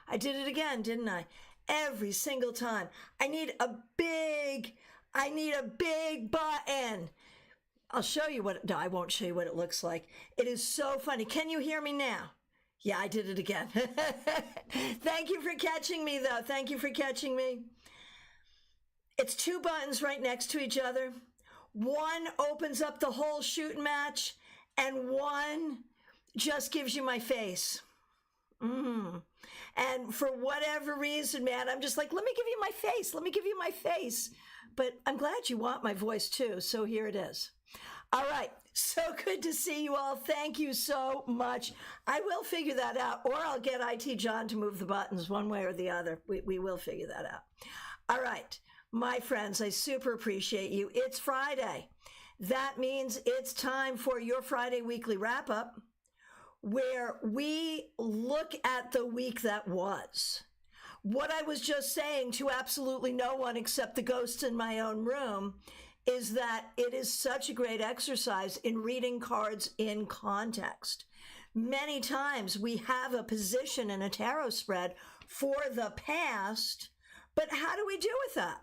I did it again, didn't I? Every single time. I need a big button. I'll show you no, I won't show you what it looks like. It is so funny. Can you hear me now? Yeah, I did it again. Thank you for catching me, though. Thank you for catching me. It's 2 buttons right next to each other. One opens up the whole shooting match, and one just gives you my face. And for whatever reason, man, I'm just like, let me give you my face. Let me give you my face. But I'm glad you want my voice, too. So here it is. All right. So good to see you all. Thank you so much. I will figure that out, or I'll get IT John to move the buttons one way or the other. We will figure that out. All right. My friends, I super appreciate you. It's Friday. That means it's time for your Friday weekly wrap-up, where we look at the week that was. What I was just saying to absolutely no one except the ghosts in my own room is that it is such a great exercise in reading cards in context. Many times we have a position in a tarot spread for the past, but how do we do with that?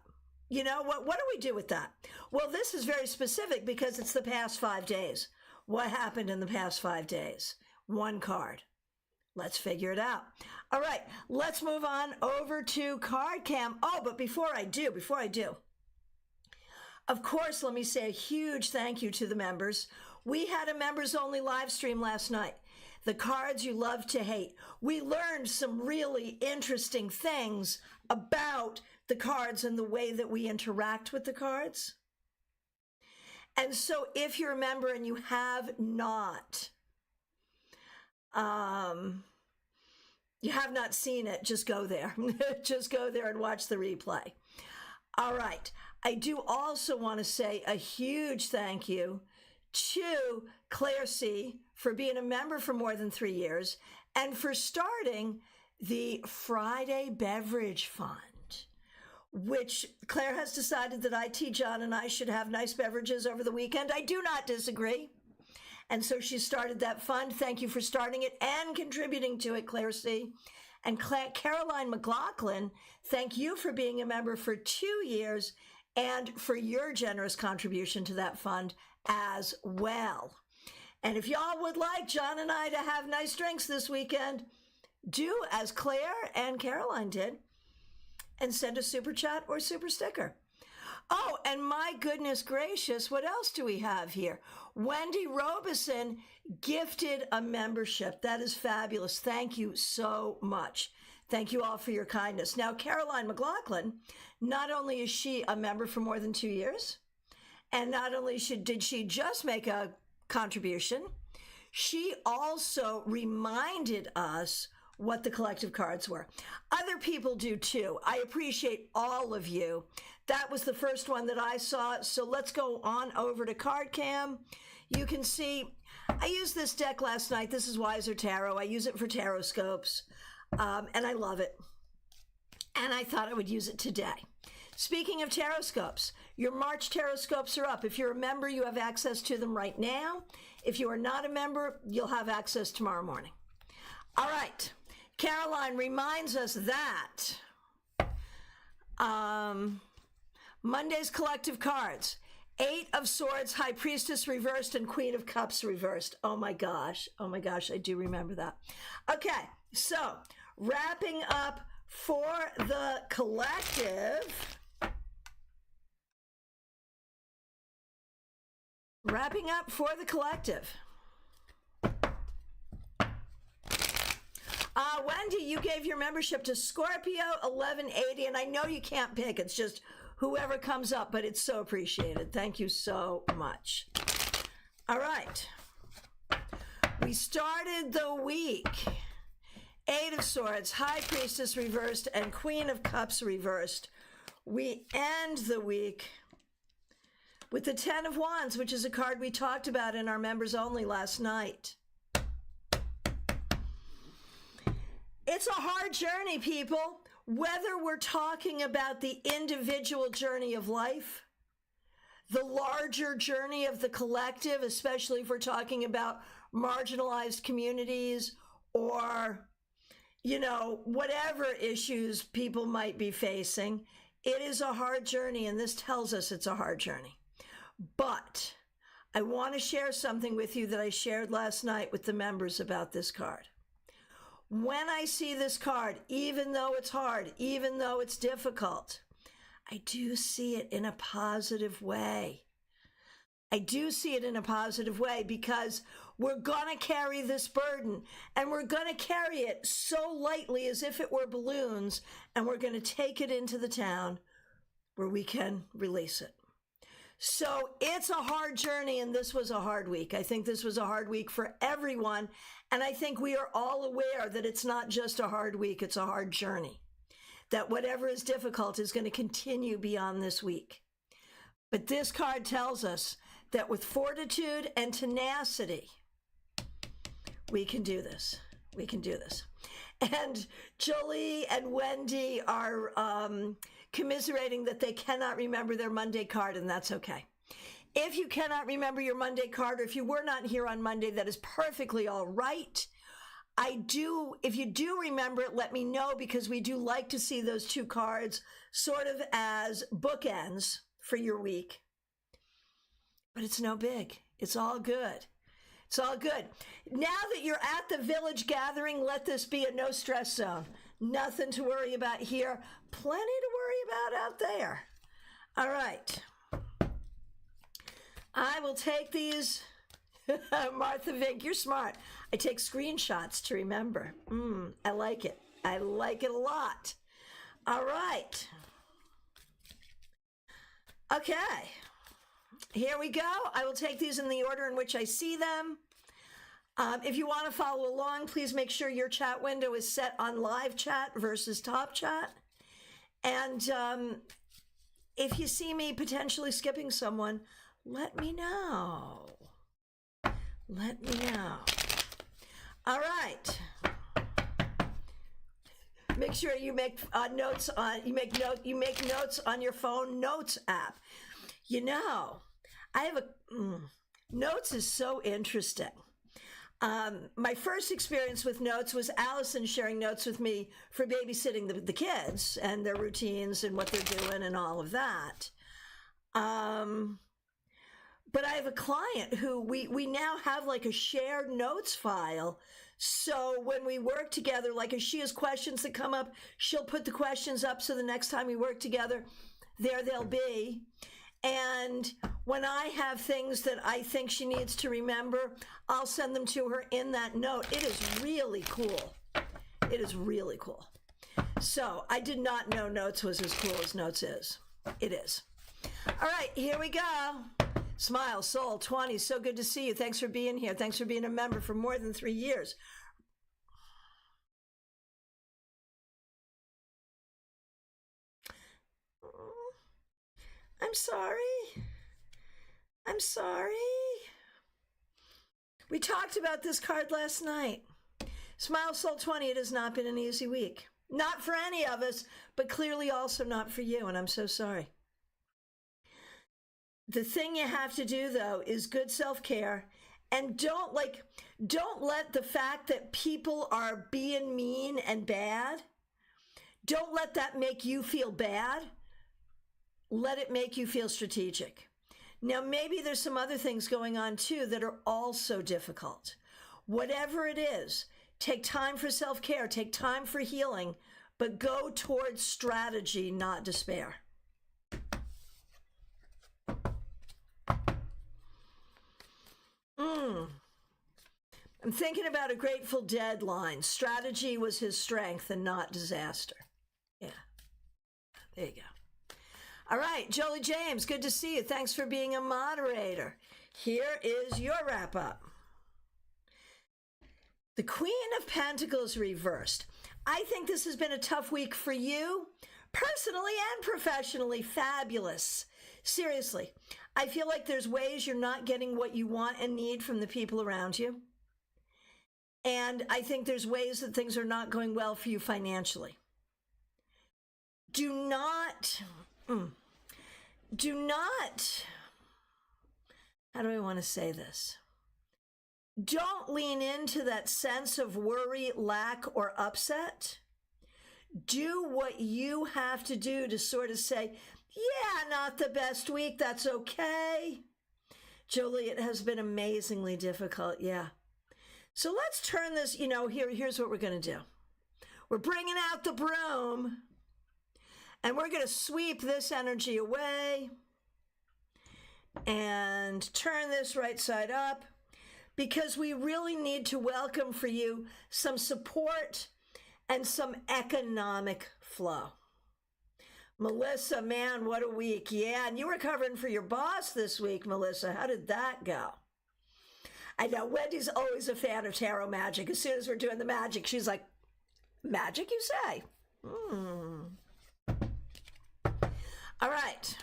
You know, what do we do with that? Well, this is very specific because it's the past 5 days. What happened in the past 5 days? One card. Let's figure it out. All right, let's move on over to Card Cam. Oh, but before I do, of course, let me say a huge thank you to the members. We had a members-only live stream last night. The cards you love to hate. We learned some really interesting things about the cards and the way that we interact with the cards. And so if you're a member and you have not seen it, just go there. Just go there and watch the replay. All right. I do also want to say a huge thank you to Claire C. for being a member for more than 3 years and for starting the Friday Beverage Fund, which Claire has decided that IT John and I should have nice beverages over the weekend. I do not disagree. And so she started that fund. Thank you for starting it and contributing to it, Claire C. And Caroline McLaughlin, thank you for being a member for 2 years and for your generous contribution to that fund as well. And if y'all would like John and I to have nice drinks this weekend, do as Claire and Caroline did and send a super chat or super sticker. Oh, and my goodness gracious, what else do we have here? Wendy Robeson gifted a membership. That is fabulous. Thank you so much. Thank you all for your kindness. Now, Caroline McLaughlin, not only is she a member for more than 2 years, and not only did she just make a contribution, she also reminded us what the collective cards were. Other people do too. I appreciate all of you. That was the first one that I saw. So let's go on over to Card Cam. You can see, I used this deck last night. This is Wiser Tarot. I use it for tarot scopes, and I love it. And I thought I would use it today. Speaking of tarot scopes, your March tarot scopes are up. If you're a member, you have access to them right now. If you are not a member, you'll have access tomorrow morning. All right. Caroline reminds us that Monday's collective cards, 8 of Swords, High Priestess reversed, and Queen of Cups reversed. Oh my gosh, I do remember that. Okay, so wrapping up for the collective. Wendy, you gave your membership to Scorpio 1180, and I know you can't pick. It's just whoever comes up, but it's so appreciated. Thank you so much. All right. We started the week. 8 of Swords, High Priestess reversed, and Queen of Cups reversed. We end the week with the 10 of Wands, which is a card we talked about in our members only last night. It's a hard journey, people. Whether we're talking about the individual journey of life, the larger journey of the collective, especially if we're talking about marginalized communities, or whatever issues people might be facing, it is a hard journey, and this tells us it's a hard journey. But I want to share something with you that I shared last night with the members about this card. When I see this card, even though it's hard, even though it's difficult, I do see it in a positive way. I do see it in a positive way because we're going to carry this burden, and we're going to carry it so lightly as if it were balloons, and we're going to take it into the town where we can release it. So it's a hard journey, and this was a hard week. I think this was a hard week for everyone, and I think we are all aware that it's not just a hard week, it's a hard journey. That whatever is difficult is going to continue beyond this week. But this card tells us that with fortitude and tenacity, we can do this. We can do this. And Jolie and Wendy are commiserating that they cannot remember their Monday card, and that's okay. If you cannot remember your Monday card, or if you were not here on Monday, that is perfectly all right. If you do remember it, let me know, because we do like to see those two cards sort of as bookends for your week. But it's no big. It's all good. It's all good. Now that you're at the village gathering, let this be a no stress zone. Nothing to worry about here. Plenty to worry about out there. All right. I will take these. Martha Vink, you're smart. I take screenshots to remember. I like it. I like it a lot. All right. Okay. Here we go. I will take these in the order in which I see them. If you want to follow along, please make sure your chat window is set on live chat versus top chat. And if you see me potentially skipping someone, let me know. Let me know. All right. Make sure you make notes on your phone notes app. I have notes is so interesting. My first experience with notes was Allison sharing notes with me for babysitting the kids and their routines and what they're doing and all of that. But I have a client who we now have like a shared notes file. So when we work together, like if she has questions that come up, she'll put the questions up. So the next time we work together, there they'll be. And when I have things that I think she needs to remember, I'll send them to her in that note. It is really cool. It is really cool. So I did not know notes was as cool as notes is. It is. All right, here we go. Smile, Soul 20, so good to see you. Thanks for being here. Thanks for being a member for more than 3 years. I'm sorry. I'm sorry. We talked about this card last night. Smile, Soul 20, it has not been an easy week. Not for any of us, but clearly also not for you, and I'm so sorry. The thing you have to do, though, is good self-care, and don't let the fact that people are being mean and bad, don't let that make you feel bad. Let it make you feel strategic. Now, maybe there's some other things going on, too, that are also difficult. Whatever it is, take time for self-care, take time for healing, but go towards strategy, not despair. I'm thinking about a Grateful Dead line. Strategy was his strength and not disaster. Yeah, there you go. All right, Jolie James, good to see you. Thanks for being a moderator. Here is your wrap up. The Queen of Pentacles reversed. I think this has been a tough week for you, personally and professionally. Fabulous. Seriously, I feel like there's ways you're not getting what you want and need from the people around you. And I think there's ways that things are not going well for you financially. Do not, how do I want to say this? Don't lean into that sense of worry, lack, or upset. Do what you have to do to sort of say, yeah, not the best week, that's okay. Jolie, it has been amazingly difficult, yeah. So let's turn this, here's what we're going to do. We're bringing out the broom, and we're going to sweep this energy away and turn this right side up, because we really need to welcome for you some support and some economic flow. Melissa, man, what a week. Yeah, and you were covering for your boss this week, Melissa. How did that go? I know Wendy's always a fan of tarot magic. As soon as we're doing the magic, she's like, magic, you say? All right.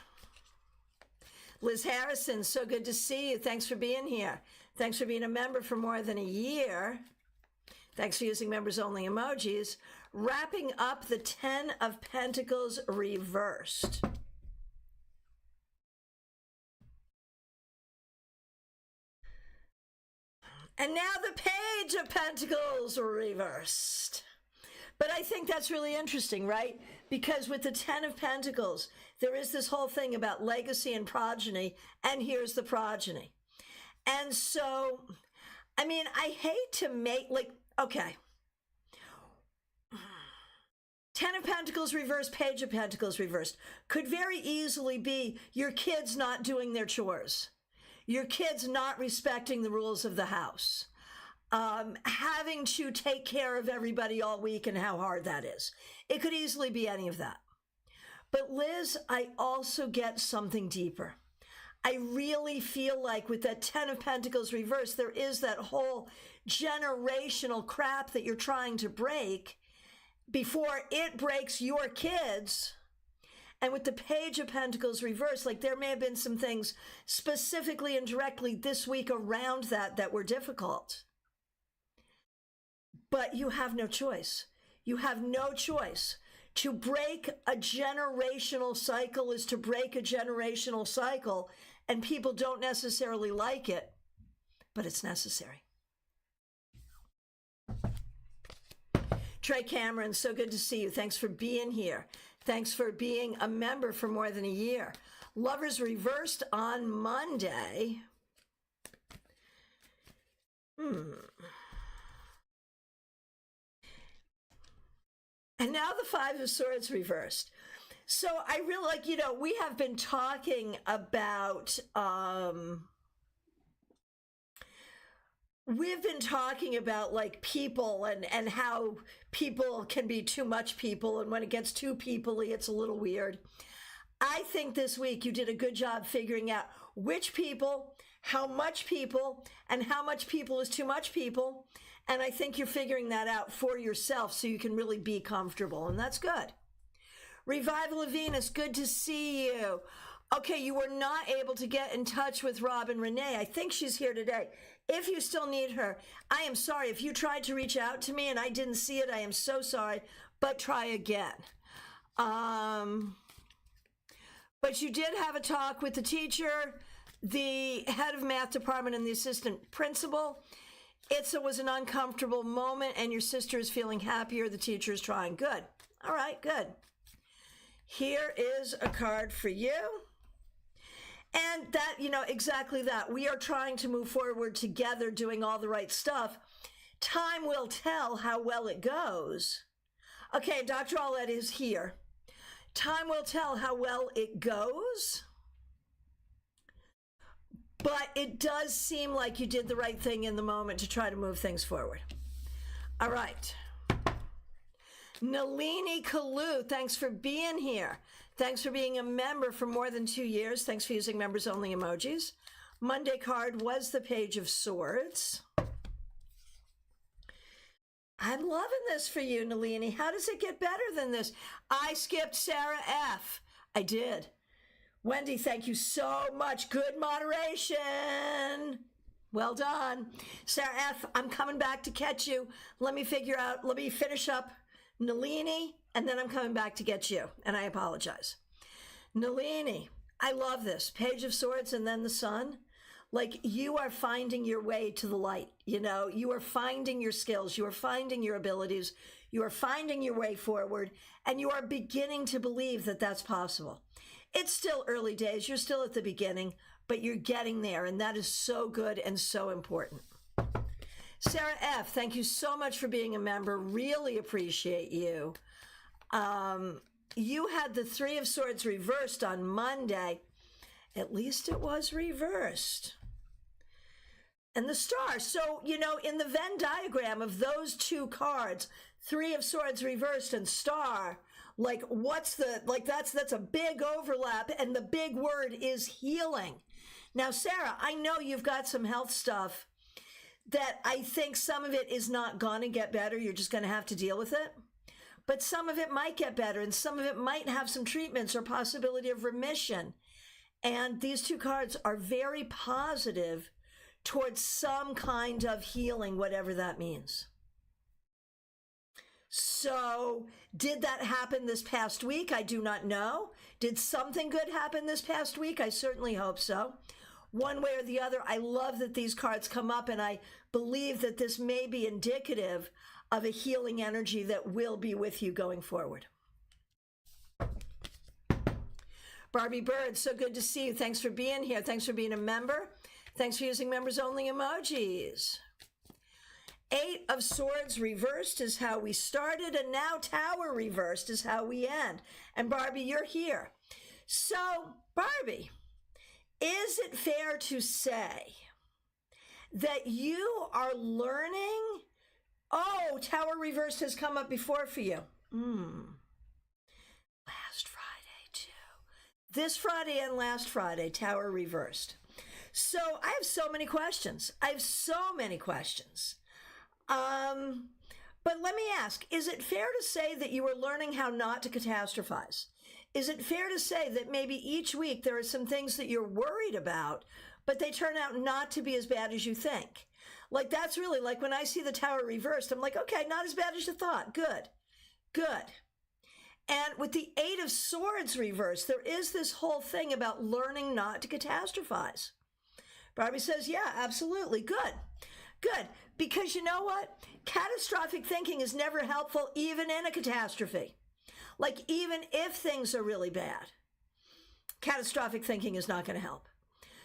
Liz Harrison, so good to see you. Thanks for being here. Thanks for being a member for more than a year. Thanks for using members only emojis. Wrapping up the 10 of Pentacles reversed. And now the Page of Pentacles reversed. But I think that's really interesting, right? Because with the 10 of Pentacles, there is this whole thing about legacy and progeny, and here's the progeny. And so, I mean, I hate to make, okay. 10 of Pentacles reversed, Page of Pentacles reversed. Could very easily be your kids not doing their chores. Your kids not respecting the rules of the house. Having to take care of everybody all week and how hard that is. It could easily be any of that. But Liz, I also get something deeper. I really feel like with that 10 of Pentacles reversed, there is that whole generational crap that you're trying to break before it breaks your kids. And with the Page of Pentacles reversed, like there may have been some things specifically and directly this week around that were difficult. But you have no choice. You have no choice. To break a generational cycle is to break a generational cycle, and people don't necessarily like it, but it's necessary. Trey Cameron, so good to see you. Thanks for being here. Thanks for being a member for more than a year. Lovers reversed on Monday. And now the Five of Swords reversed. So I really like, we have been talking about, like people and how people can be too much people. And when it gets too people-y, it's a little weird. I think this week you did a good job figuring out which people, how much people, and how much people is too much people. And I think you're figuring that out for yourself so you can really be comfortable. And that's good. Revival of Venus, good to see you. Okay, you were not able to get in touch with Robin Renee. I think she's here today. If you still need her, I am sorry. If you tried to reach out to me and I didn't see it, I am so sorry, but try again. But you did have a talk with the teacher, the head of math department, and the assistant principal. It was an uncomfortable moment, and your sister is feeling happier. The teacher is trying. Good. All right, good. Here is a card for you. And that, exactly that. We are trying to move forward together, doing all the right stuff. Time will tell how well it goes. Okay, Dr. Aulette is here. Time will tell how well it goes. But it does seem like you did the right thing in the moment to try to move things forward. All right. Nalini Kalu, thanks for being here. Thanks for being a member for more than 2 years. Thanks for using members only emojis. Monday card was the Page of Swords. I'm loving this for you, Nalini. How does it get better than this? I skipped Sarah F. I did. Wendy, thank you so much. Good moderation. Well done. Sarah F., I'm coming back to catch you. Let me finish up Nalini, and then I'm coming back to get you. And I apologize. Nalini, I love this. Page of Swords and then the Sun. Like you are finding your way to the light, you know, you are finding your skills, you are finding your abilities, you are finding your way forward, and you are beginning to believe that that's possible. It's still early days, you're still at the beginning, but you're getting there, and that is so good and so important. Sarah F., thank you so much for being a member. Really appreciate you. You had the Three of Swords reversed on Monday. At least it was reversed. And the Star. So, you know, in the Venn diagram of those two cards, Three of Swords reversed and Star, like that's a big overlap, and the big word is healing. Now, Sarah, I know you've got some health stuff that I think some of it is not going to get better. You're just going to have to deal with it. But some of it might get better, and some of it might have some treatments or possibility of remission. And these two cards are very positive towards some kind of healing, whatever that means. So did that happen this past week? I do not know. Did something good happen this past week? I certainly hope so. One way or the other, I love that these cards come up, and I believe that this may be indicative of a healing energy that will be with you going forward. Barbie Bird, so good to see you. Thanks for being here. Thanks for being a member. Thanks for using members only emojis. Eight of Swords reversed is how we started, and now Tower reversed is how we end. And Barbie, you're here. So, Barbie, is it fair to say that you are learning? Oh, Tower reversed has come up before for you. Last Friday, too. This Friday and last Friday, Tower reversed. So I have so many questions. But let me ask, is it fair to say that you are learning how not to catastrophize? Is it fair to say that maybe each week there are some things that you're worried about, but they turn out not to be as bad as you think? Like, that's really like when I see the Tower reversed, I'm like, okay, not as bad as you thought. Good. And with the Eight of Swords reversed, there is this whole thing about learning not to catastrophize. Barbie says, yeah, absolutely. Good. Because you know what? Catastrophic thinking is never helpful, even in a catastrophe. Like, even if things are really bad, catastrophic thinking is not going to help.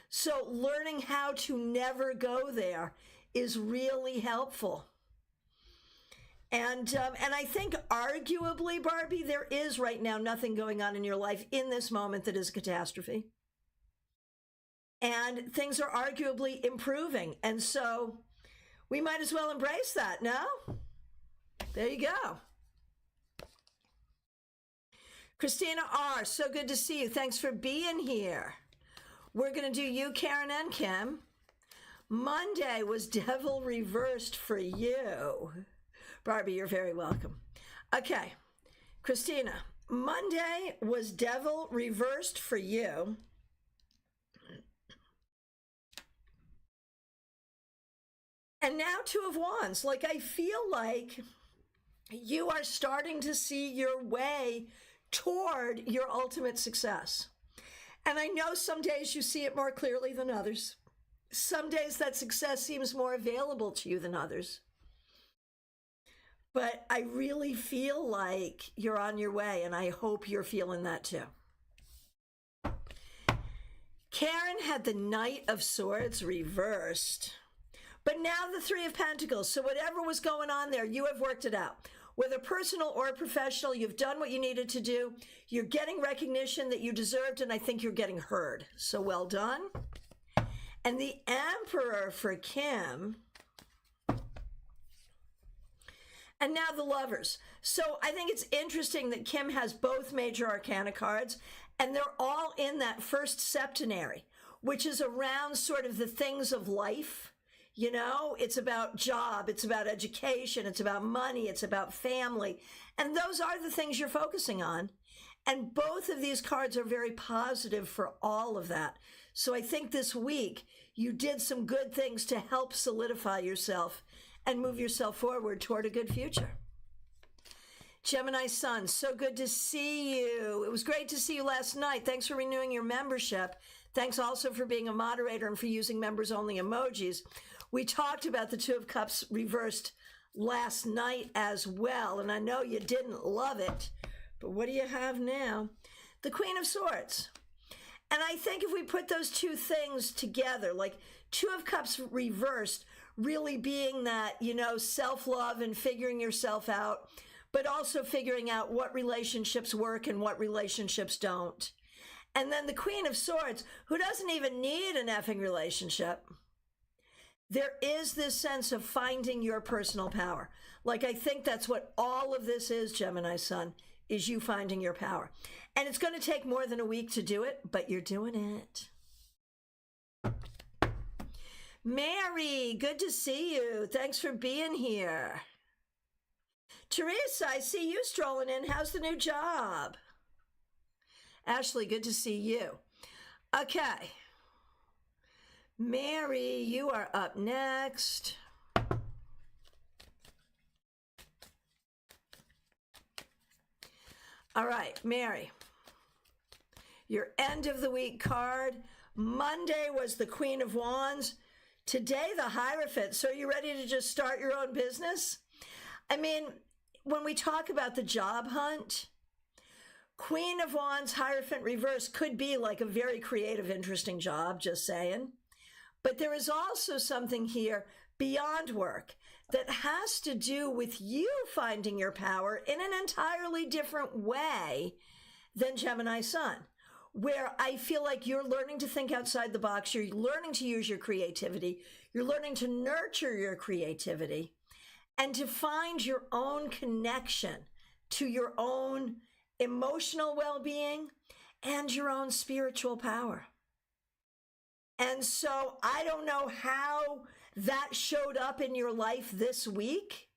So learning how to never go there is really helpful. And I think arguably, Barbie, there is right now nothing going on in your life in this moment that is a catastrophe. And things are arguably improving. And so we might as well embrace that, no? There you go. Christina R., so good to see you. Thanks for being here. We're going to do you, Karen, and Kim. Monday was Devil reversed for you. Barbie, you're very welcome. Okay, Christina, Monday was Devil reversed for you. And now Two of Wands. Like, I feel like you are starting to see your way toward your ultimate success. And I know some days you see it more clearly than others. Some days that success seems more available to you than others. But I really feel like you're on your way, and I hope you're feeling that too. Karen had the Knight of Swords reversed, but now the Three of Pentacles. So whatever was going on there, you have worked it out. Whether personal or professional, you've done what you needed to do. You're getting recognition that you deserved, and I think you're getting heard. So well done. And the Emperor for Kim. And now the Lovers. So I think it's interesting that Kim has both major arcana cards, and they're all in that first septenary, which is around sort of the things of life. You know, it's about job, it's about education, it's about money, it's about family. And those are the things you're focusing on. And both of these cards are very positive for all of that. So I think this week you did some good things to help solidify yourself and move yourself forward toward a good future. Gemini Sun, so good to see you. It was great to see you last night. Thanks for renewing your membership. Thanks also for being a moderator and for using members-only emojis. We talked about the Two of Cups reversed last night as well, and I know you didn't love it, but what do you have now? The Queen of Swords. And I think if we put those two things together, like Two of Cups reversed, really being that, self-love and figuring yourself out, but also figuring out what relationships work and what relationships don't. And then the Queen of Swords, who doesn't even need an effing relationship. There is this sense of finding your personal power. Like, I think that's what all of this is, Gemini Sun, is you finding your power. And it's going to take more than a week to do it, but you're doing it. Mary, good to see you. Thanks for being here. Teresa, I see you strolling in. How's the new job? Ashley, good to see you. Okay. Mary, you are up next. All right, Mary. Your end of the week card. Monday was the Queen of Wands. Today, the Hierophant. So are you ready to just start your own business? I mean, when we talk about the job hunt, Queen of Wands, Hierophant reverse could be like a very creative, interesting job, just saying. But there is also something here beyond work that has to do with you finding your power in an entirely different way than Gemini Sun, where I feel like you're learning to think outside the box, you're learning to use your creativity, you're learning to nurture your creativity, and to find your own connection to your own emotional well-being and your own spiritual power. And so I don't know how that showed up in your life this week,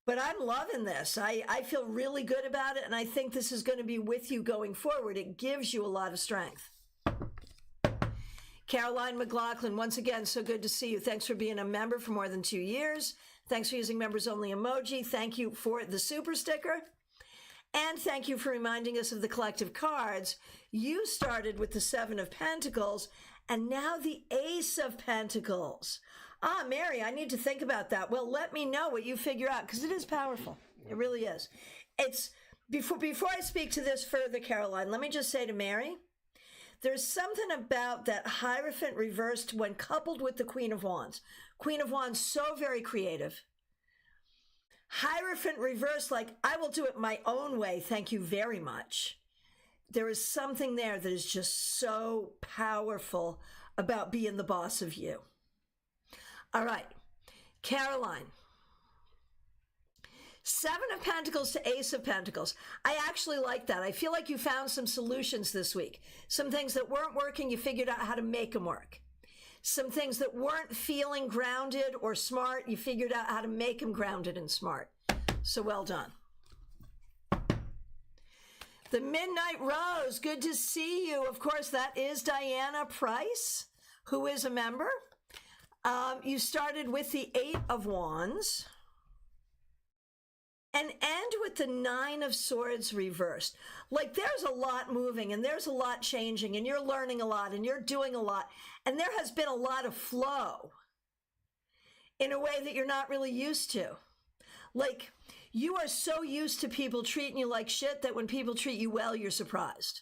but I'm loving this. I feel really good about it, and I think this is going to be with you going forward. It gives you a lot of strength. Caroline McLaughlin, once again, so good to see you. Thanks for being a member for more than 2 years. Thanks for using members only emoji. Thank you for the super sticker. And thank you for reminding us of the collective cards. You started with the Seven of Pentacles and now the Ace of Pentacles. Ah, Mary, I need to think about that. Well, let me know what you figure out, because it is powerful. It really is. It's before I speak to this further, Caroline, let me just say to Mary, there's something about that Hierophant reversed when coupled with the Queen of Wands. Queen of Wands, so very creative. Hierophant reversed, like, I will do it my own way, thank you very much. There is something there that is just so powerful about being the boss of you. All right, Caroline. Seven of Pentacles to Ace of Pentacles. I actually like that. I feel like you found some solutions this week. Some things that weren't working, you figured out how to make them work. Some things that weren't feeling grounded or smart, you figured out how to make them grounded and smart. So well done. The Midnight Rose, good to see you. Of course, that is Diana Price, who is a member. You started with the Eight of Wands and end with the Nine of Swords reversed. Like, there's a lot moving and there's a lot changing and you're learning a lot and you're doing a lot. And there has been a lot of flow in a way that you're not really used to. Like, you are so used to people treating you like shit that when people treat you well, you're surprised.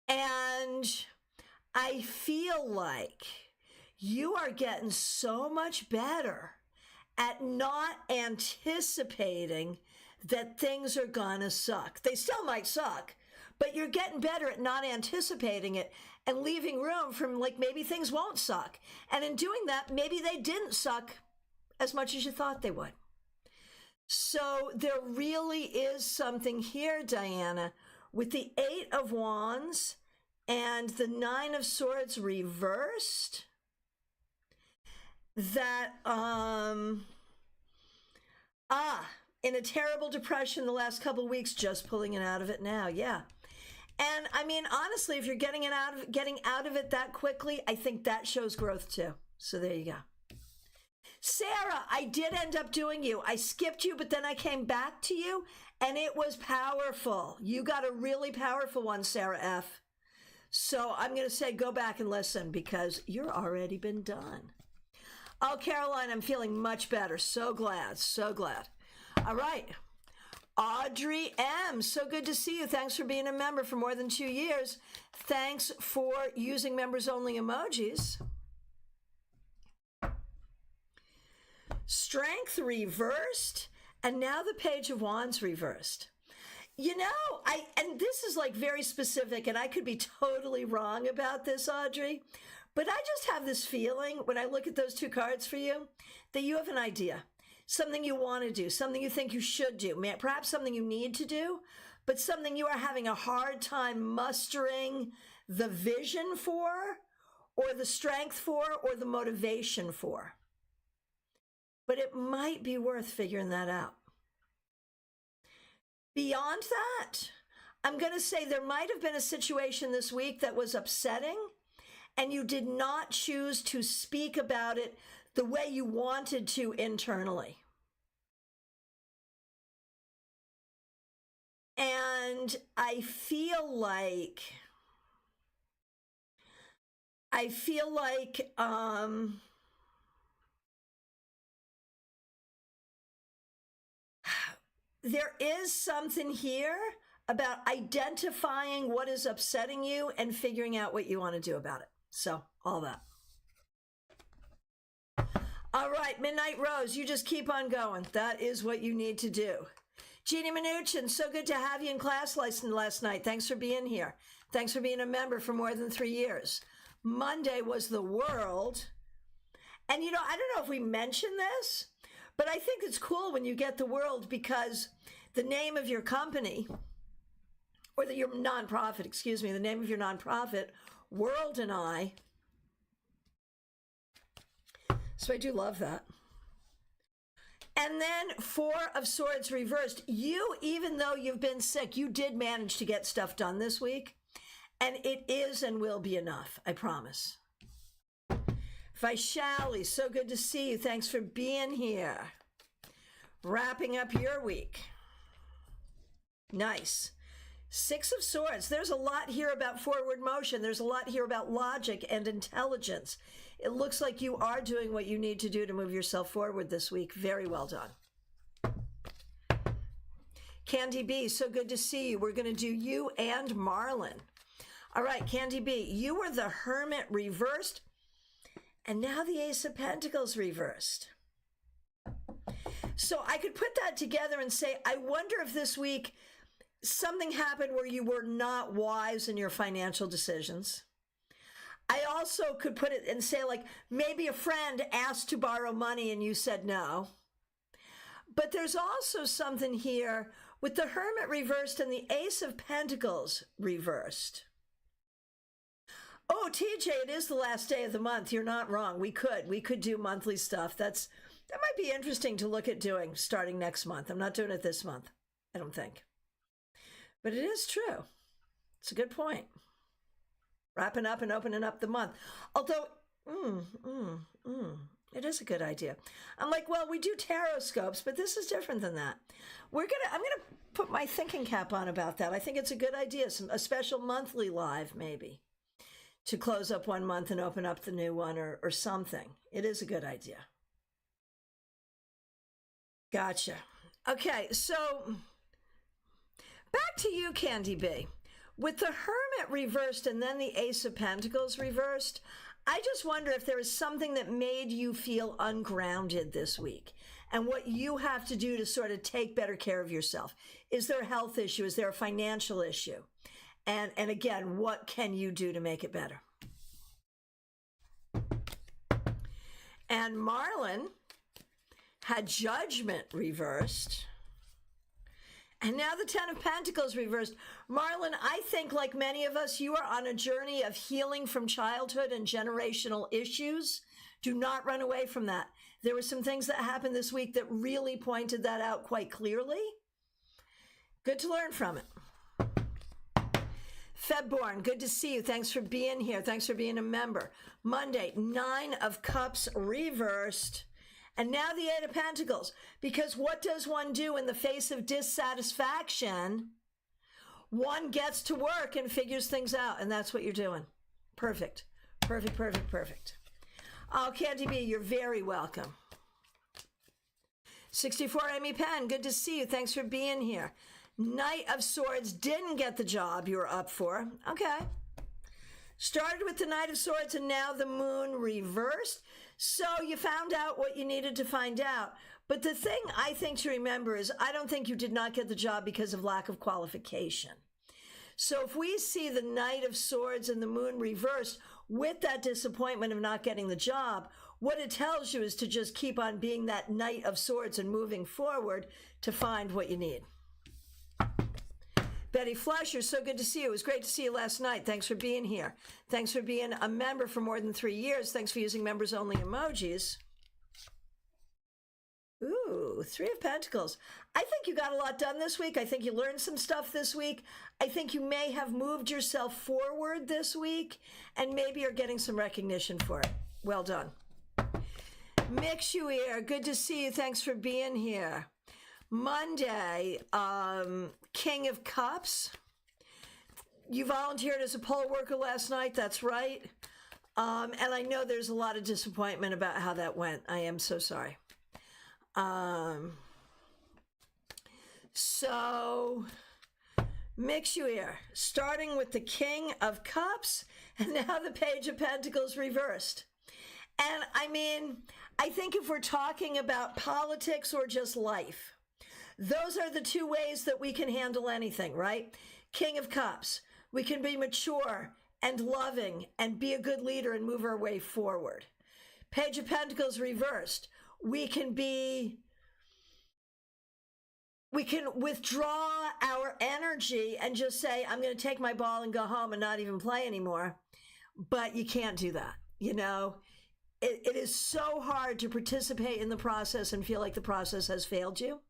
And I feel like you are getting so much better at not anticipating that things are gonna suck. They still might suck, but you're getting better at not anticipating it and leaving room for, like, maybe things won't suck. And in doing that, maybe they didn't suck as much as you thought they would. So there really is something here, Diana, with the Eight of Wands and the Nine of Swords reversed, that, in a terrible depression the last couple of weeks, just pulling it out of it now, yeah. And I mean, honestly, if you're getting out of it that quickly, I think that shows growth too. So there you go. Sarah, I did end up doing you. I skipped you, but then I came back to you, and it was powerful. You got a really powerful one, Sarah F. So I'm going to say go back and listen because you're already been done. Oh, Caroline, I'm feeling much better. So glad, so glad. All right. Audrey M., so good to see you. Thanks for being a member for more than 2 years. Thanks for using members-only emojis. Strength reversed, and now the Page of Wands reversed. You know, and this is like very specific, and I could be totally wrong about this, Audrey, but I just have this feeling when I look at those two cards for you that you have an idea, something you want to do, something you think you should do, perhaps something you need to do, but something you are having a hard time mustering the vision for, or the strength for, or the motivation for. But it might be worth figuring that out. Beyond that, I'm going to say there might have been a situation this week that was upsetting, and you did not choose to speak about it the way you wanted to internally. And I feel like there is something here about identifying what is upsetting you and figuring out what you want to do about it. So, all that. All right, Midnight Rose, you just keep on going. That is what you need to do. Jeannie Mnuchin, so good to have you in class last night. Thanks for being here. Thanks for being a member for more than 3 years. Monday was the world. And, you know, I don't know if we mentioned this, but I think it's cool when you get the world because the name of your company, or your nonprofit, excuse me, the name of your nonprofit, World and I. So I do love that. And then 4 of Swords reversed. You, even though you've been sick, you did manage to get stuff done this week. And it is and will be enough, I promise. Vaishali, so good to see you. Thanks for being here. Wrapping up your week. Nice. 6 of Swords. There's a lot here about forward motion. There's a lot here about logic and intelligence. It looks like you are doing what you need to do to move yourself forward this week. Very well done. Candy B, so good to see you. We're going to do you and Marlon. All right, Candy B, you were the Hermit reversed, and now the Ace of Pentacles reversed. So I could put that together and say, I wonder if this week something happened where you were not wise in your financial decisions. I also could put it and say, like, maybe a friend asked to borrow money and you said no. But there's also something here with the Hermit reversed and the Ace of Pentacles reversed. Oh, TJ, it is the last day of the month. You're not wrong. We could do monthly stuff. That might be interesting to look at doing starting next month. I'm not doing it this month, I don't think. But it is true. It's a good point. Wrapping up and opening up the month. Although, it is a good idea. I'm like, well, we do tarot scopes, but this is different than that. I'm gonna put my thinking cap on about that. I think it's a good idea. A special monthly live, maybe, to close up one month and open up the new one or something. It is a good idea. Gotcha. Okay, so back to you, Candy B. With the Hermit reversed and then the Ace of Pentacles reversed, I just wonder if there is something that made you feel ungrounded this week and what you have to do to sort of take better care of yourself. Is there a health issue? Is there a financial issue? And again, what can you do to make it better? And Marlon had Judgment reversed. And now the 10 of Pentacles reversed. Marlon, I think like many of us, you are on a journey of healing from childhood and generational issues. Do not run away from that. There were some things that happened this week that really pointed that out quite clearly. Good to learn from it. Febborn, good to see you. Thanks for being here. Thanks for being a member. Monday, 9 of Cups reversed. And now the 8 of Pentacles, because what does one do in the face of dissatisfaction? one gets to work and figures things out, and that's what you're doing. Perfect. Perfect, perfect, perfect. Oh, Candy B, you're very welcome. 64 Amy Penn, good to see you. Thanks for being here. Knight of Swords didn't get the job you were up for. Okay. Started with the Knight of Swords and now the Moon reversed. So you found out what you needed to find out. But the thing I think to remember is I don't think you did not get the job because of lack of qualification. So if we see the Knight of Swords and the Moon reversed with that disappointment of not getting the job, what it tells you is to just keep on being that Knight of Swords and moving forward to find what you need. Betty Flusher, so good to see you. It was great to see you last night. Thanks for being here. Thanks for being a member for more than 3 years. Thanks for using members-only emojis. Ooh, 3 of Pentacles. I think you got a lot done this week. I think you learned some stuff this week. I think you may have moved yourself forward this week, and maybe you're getting some recognition for it. Well done. Mixuir, good to see you. Thanks for being here. Monday, King of Cups. You volunteered as a poll worker last night. That's right. And I know there's a lot of disappointment about how that went. I am so sorry. So Mixuir, starting with the King of Cups and now the Page of Pentacles reversed. And I mean, I think if we're talking about politics or just life, those are the 2 ways that we can handle anything, right? King of Cups, we can be mature and loving and be a good leader and move our way forward. Page of Pentacles reversed, we can withdraw our energy and just say, I'm going to take my ball and go home and not even play anymore. But you can't do that. You know, it is so hard to participate in the process and feel like the process has failed you.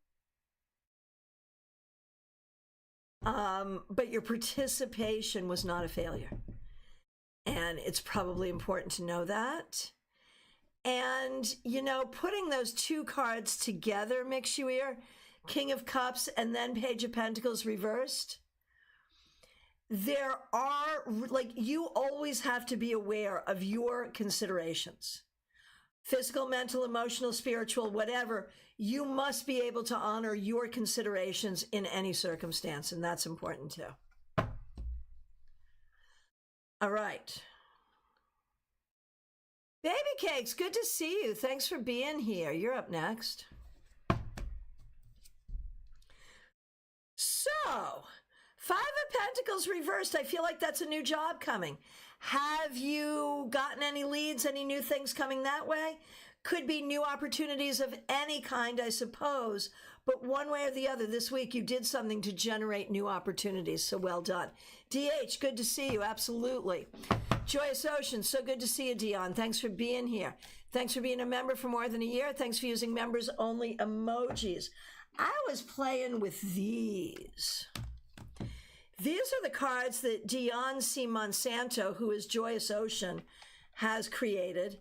But your participation was not a failure. And it's probably important to know that. And, you know, putting those 2 cards together, Mixuir, King of Cups and then Page of Pentacles reversed, there are, like, you always have to be aware of your considerations. Physical, mental, emotional, spiritual, whatever, you must be able to honor your considerations in any circumstance, and that's important too. All right. Baby Cakes, good to see you. Thanks for being here. You're up next. So, 5 of Pentacles reversed. I feel like that's a new job coming. Have you gotten any leads, any new things coming that way? Could be new opportunities of any kind, I suppose. But one way or the other, this week you did something to generate new opportunities. So well done. DH, good to see you. Absolutely. Joyous Ocean, so good to see you, Dion. Thanks for being here. Thanks for being a member for more than a year. Thanks for using members only emojis. I was playing with these. These are the cards that Dion C. Monsanto, who is Joyous Ocean, has created.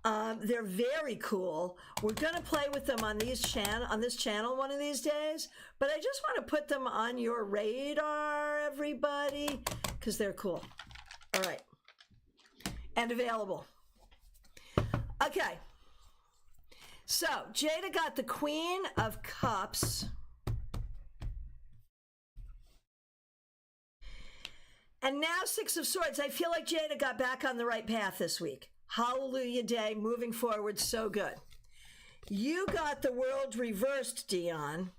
They're very cool. We're going to play with them on this channel one of these days, but I just want to put them on your radar, everybody, because they're cool. All right. And available. Okay. So Jada got the Queen of Cups. And now 6 of Swords. I feel like Jada got back on the right path this week. Hallelujah day, moving forward, so good. You got the World reversed, Dion,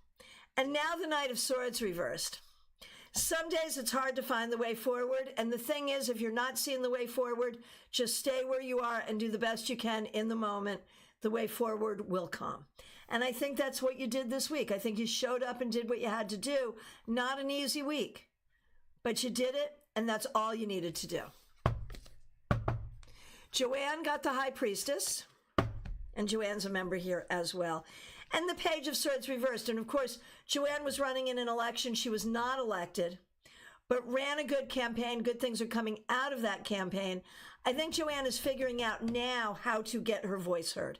and now the Knight of Swords reversed. Some days it's hard to find the way forward, and the thing is, if you're not seeing the way forward, just stay where you are and do the best you can in the moment. The way forward will come. And I think that's what you did this week. I think you showed up and did what you had to do. Not an easy week, but you did it, and that's all you needed to do. Joanne got the High Priestess, and Joanne's a member here as well. And the Page of Swords reversed. And of course, Joanne was running in an election. She was not elected, but ran a good campaign. Good things are coming out of that campaign. I think Joanne is figuring out now how to get her voice heard,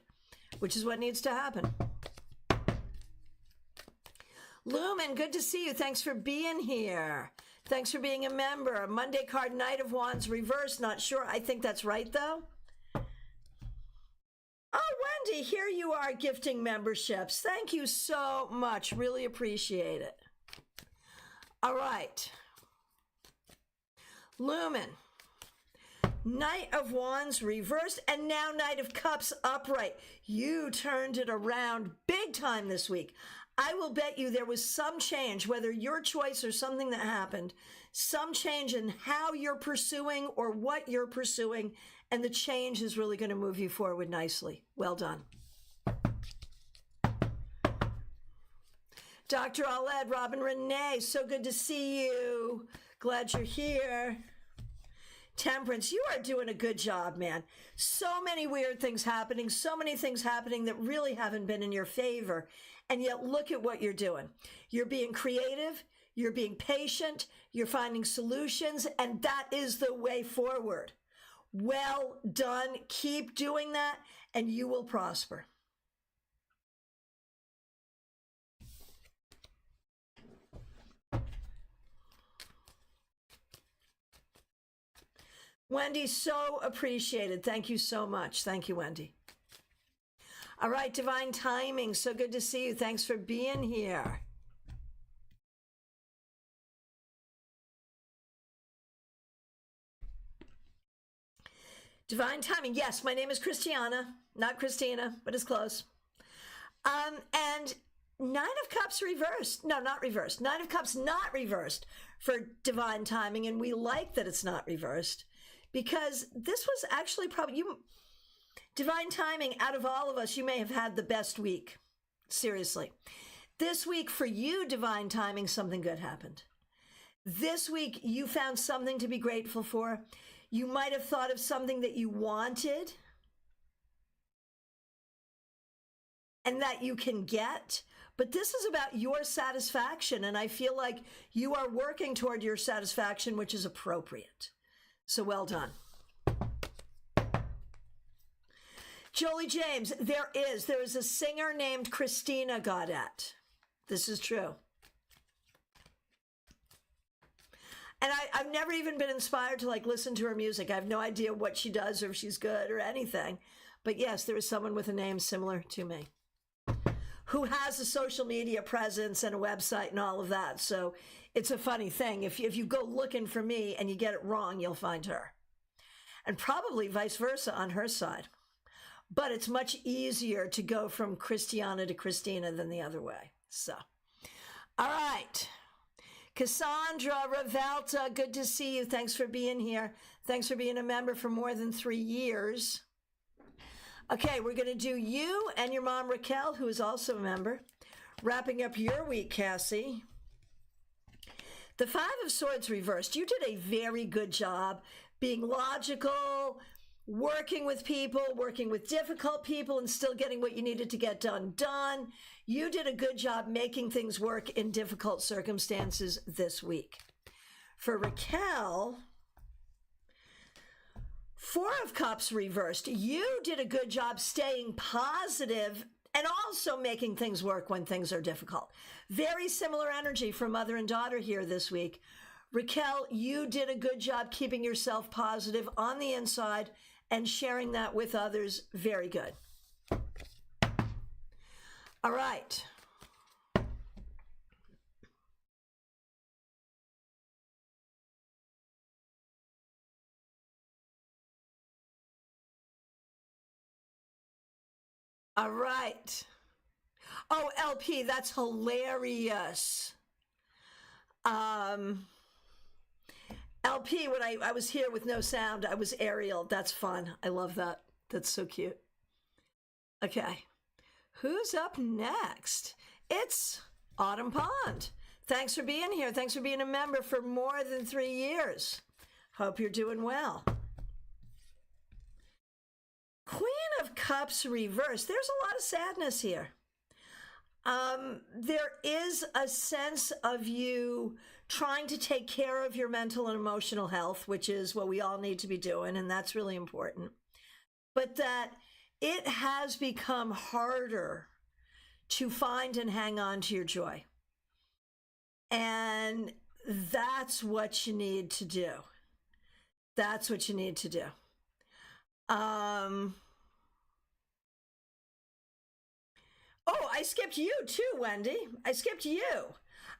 which is what needs to happen. Lumen, good to see you. Thanks for being here. Thanks for being a member. Monday card, Knight of Wands, reverse. Not sure. I think that's right, though. Oh, Wendy, here you are gifting memberships. Thank you so much. Really appreciate it. All right. Lumen. Knight of Wands reversed, and now Knight of Cups upright. You turned it around big time this week. I will bet you there was some change, whether your choice or something that happened, some change in how you're pursuing or what you're pursuing, and the change is really going to move you forward nicely. Well done. Dr. Aled, Robin Renee, so good to see you. Glad you're here. Temperance, you are doing a good job, man. So many weird things happening, so many things happening that really haven't been in your favor. And yet look at what you're doing. You're being creative, you're being patient, you're finding solutions, and that is the way forward. Well done. Keep doing that, and you will prosper. Wendy, so appreciated. Thank you so much. Thank you, Wendy. All right, Divine Timing. So good to see you. Thanks for being here. Divine Timing. Yes, my name is Christiana, not Christina, but it's close. And Nine of Cups reversed. No, not reversed. Nine of Cups not reversed for Divine Timing. And we like that it's not reversed because this was actually probably you. Divine Timing, out of all of us, you may have had the best week. Seriously. This week for you, Divine Timing, something good happened. This week, you found something to be grateful for. You might have thought of something that you wanted and that you can get, but this is about your satisfaction, and I feel like you are working toward your satisfaction, which is appropriate. So well done. Jolie James, there is a singer named Christina Gaudet. This is true. And I've never even been inspired to listen to her music. I have no idea what she does or if she's good or anything. But yes, there is someone with a name similar to me who has a social media presence and a website and all of that. So it's a funny thing. If you go looking for me and you get it wrong, you'll find her. And probably vice versa on her side. But it's much easier to go from Christiana to Christina than the other way. So, all right. Cassandra Ravelta, good to see you. Thanks for being here. Thanks for being a member for more than 3 years. Okay, we're going to do you and your mom, Raquel, who is also a member. Wrapping up your week, Cassie. The Five of Swords reversed. You did a very good job being logical, working with people, working with difficult people, and still getting what you needed to get done. You did a good job making things work in difficult circumstances this week. For Raquel, Four of Cups reversed. You did a good job staying positive and also making things work when things are difficult. Very similar energy for mother and daughter here this week. Raquel, you did a good job keeping yourself positive on the inside and sharing that with others. Very good. All right. All right. Oh, LP, that's hilarious. LP, when I was here with no sound, I was Ariel. That's fun. I love that. That's so cute. Okay. Who's up next? It's Autumn Pond. Thanks for being here. Thanks for being a member for more than 3 years. Hope you're doing well. Queen of Cups reversed. There's a lot of sadness here. There is a sense of you trying to take care of your mental and emotional health, which is what we all need to be doing, and that's really important. But that it has become harder to find and hang on to your joy. And that's what you need to do. That's what you need to do. Oh, I skipped you too, Wendy. I skipped you.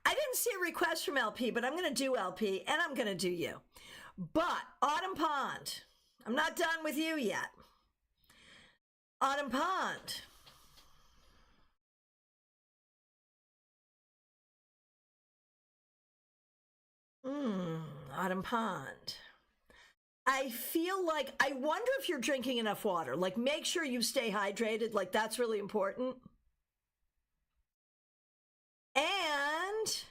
I didn't see a request from LP, but I'm going to do LP and I'm going to do you. But Autumn Pond, I'm not done with you yet. Autumn Pond. Autumn Pond. I feel like, I wonder if you're drinking enough water. Like, make sure you stay hydrated. Like, that's really important. And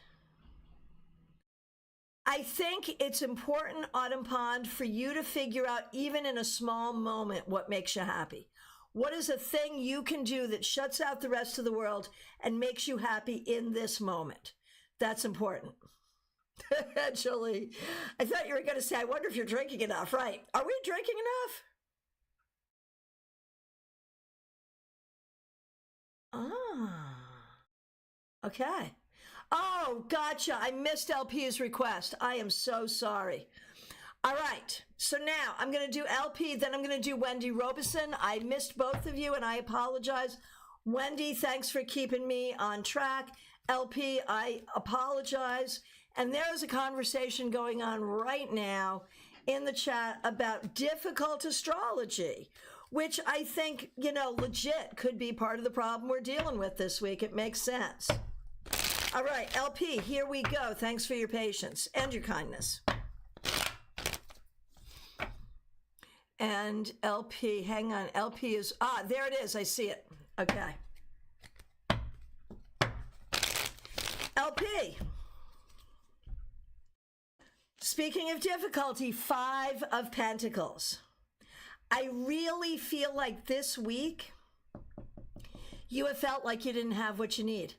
I think it's important, Autumn Pond, for you to figure out, even in a small moment, what makes you happy. What is a thing you can do that shuts out the rest of the world and makes you happy in this moment? That's important. Julie, I thought you were going to say, I wonder if you're drinking enough. Right. Are we drinking enough? Ah, okay. Oh, gotcha. I missed LP's request. I am so sorry. All right. So now I'm going to do LP, then I'm going to do Wendy Robeson. I missed both of you and I apologize. Wendy, thanks for keeping me on track. LP, I apologize. And there's a conversation going on right now in the chat about difficult astrology, which I think, legit could be part of the problem we're dealing with this week. It makes sense. All right, LP, here we go. Thanks for your patience and your kindness. And LP, hang on. LP is, there it is. I see it. Okay. LP. Speaking of difficulty, 5 of Pentacles. I really feel like this week you have felt like you didn't have what you need.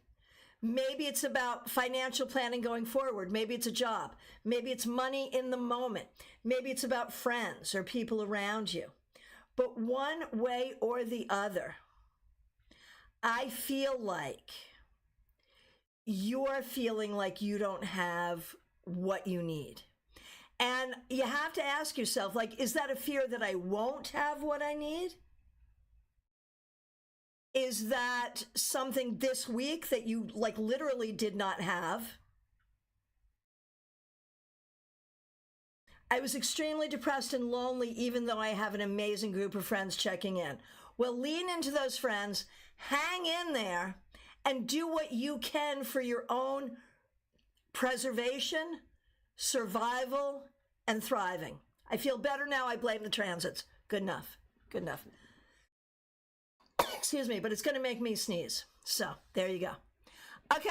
Maybe it's about financial planning going forward. Maybe it's a job. Maybe it's money in the moment. Maybe it's about friends or people around you. But one way or the other, I feel like you're feeling like you don't have what you need. And you have to ask yourself, like, is that a fear that I won't have what I need? Is that something this week that you, like, literally did not have? I was extremely depressed and lonely, even though I have an amazing group of friends checking in. Well, lean into those friends, hang in there, and do what you can for your own preservation, survival, and thriving. I feel better now. I blame the transits. Good enough. Good enough. Excuse me, but it's going to make me sneeze. So there you go. Okay.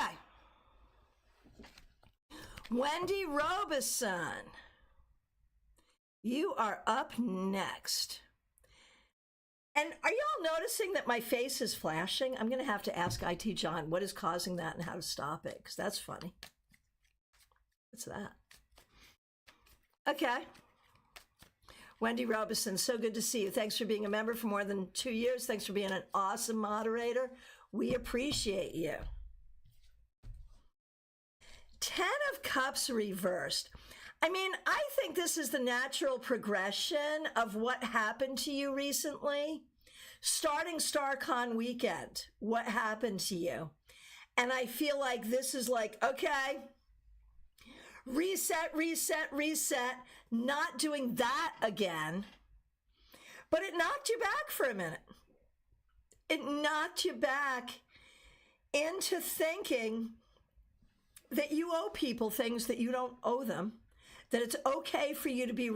Wendy Robeson, you are up next. And are y'all noticing that my face is flashing? I'm going to have to ask IT John what is causing that and how to stop it, because that's funny. What's that? Okay. Wendy Robeson, so good to see you. Thanks for being a member for more than 2 years. Thanks for being an awesome moderator. We appreciate you. 10 of Cups reversed. I mean, I think this is the natural progression of what happened to you recently. Starting StaarCon weekend, what happened to you? And I feel like this is like, okay, reset, reset, reset, not doing that again. But it knocked you back for a minute. It knocked you back into thinking that you owe people things that you don't owe them, that it's okay for you to be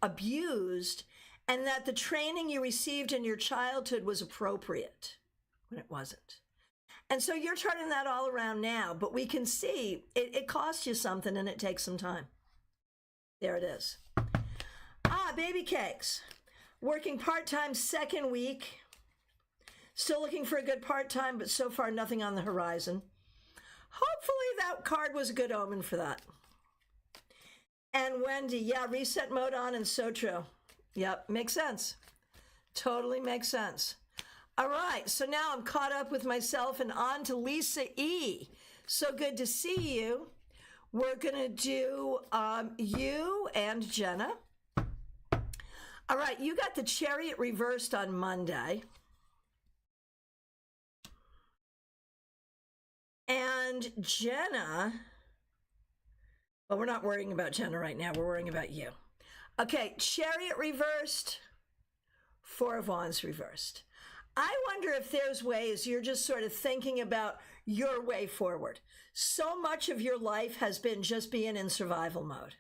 abused, and that the training you received in your childhood was appropriate when it wasn't. And so you're turning that all around now, but we can see it costs you something and it takes some time. There it is. Baby cakes. Working part-time second week. Still looking for a good part-time, but so far nothing on the horizon. Hopefully that card was a good omen for that. And Wendy, yeah, reset mode on and so true. Yep, makes sense. Totally makes sense. All right, so now I'm caught up with myself and on to Lisa E. So good to see you. We're going to do you and Jenna. All right, you got the Chariot reversed on Monday. And Jenna, well, we're not worrying about Jenna right now. We're worrying about you. Okay, Chariot reversed, Four of Wands reversed. I wonder if there's ways you're just sort of thinking about your way forward. So much of your life has been just being in survival mode.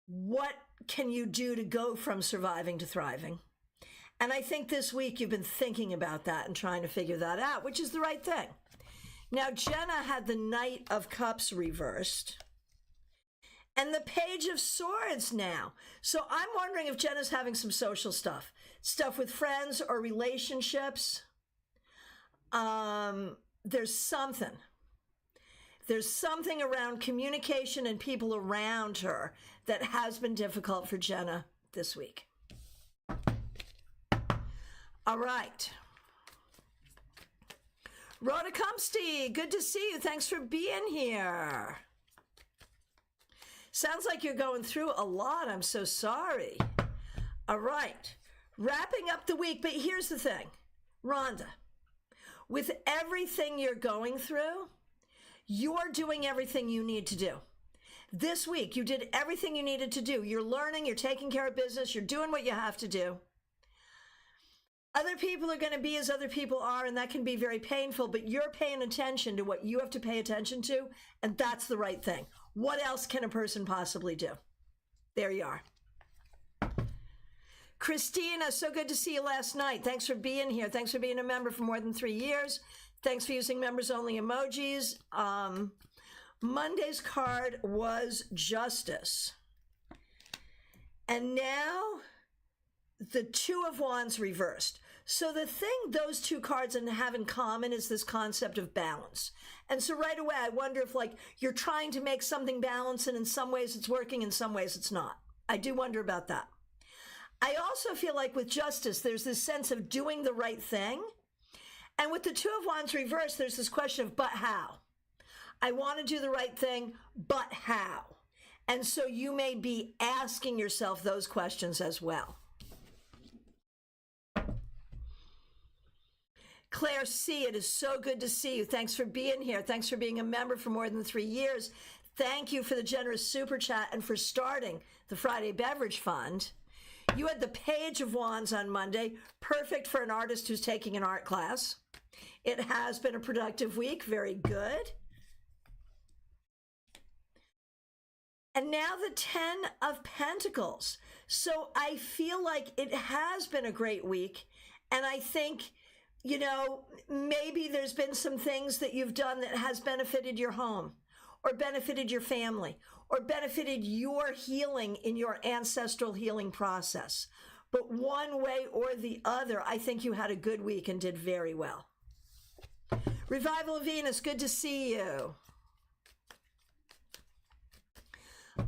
What can you do to go from surviving to thriving? And I think this week you've been thinking about that and trying to figure that out, which is the right thing. Now, Jenna had the Knight of Cups reversed and the Page of Swords now. So I'm wondering if Jenna's having some social stuff with friends or relationships. There's something around communication and people around her that has been difficult for Jenna this week. All right. Rhoda Kumsty, good to see you. Thanks for being here. Sounds like you're going through a lot. I'm so sorry. All right. Wrapping up the week, but here's the thing. Rhonda, with everything you're going through, you're doing everything you need to do. This week, you did everything you needed to do. You're learning, you're taking care of business, you're doing what you have to do. Other people are going to be as other people are, and that can be very painful, but you're paying attention to what you have to pay attention to, and that's the right thing. What else can a person possibly do? There you are. Christina, so good to see you last night. Thanks for being here. Thanks for being a member for more than 3 years. Thanks for using members-only emojis. Monday's card was Justice. And now the Two of Wands reversed. So the thing those two cards have in common is this concept of balance. And so right away, I wonder if like you're trying to make something balance and in some ways it's working, in some ways it's not. I do wonder about that. I also feel like with Justice, there's this sense of doing the right thing. And with the Two of Wands reversed, there's this question of, but how? I want to do the right thing, but how? And so you may be asking yourself those questions as well. Claire C., it is so good to see you. Thanks for being here. Thanks for being a member for more than 3 years. Thank you for the generous super chat and for starting the Friday Beverage Fund. You had the Page of Wands on Monday, perfect for an artist who's taking an art class. It has been a productive week. Very good. And now the 10 of Pentacles. So I feel like it has been a great week. And I think, you know, maybe there's been some things that you've done that has benefited your home or benefited your family or benefited your healing in your ancestral healing process. But one way or the other, I think you had a good week and did very well. Revival of Venus, good to see you.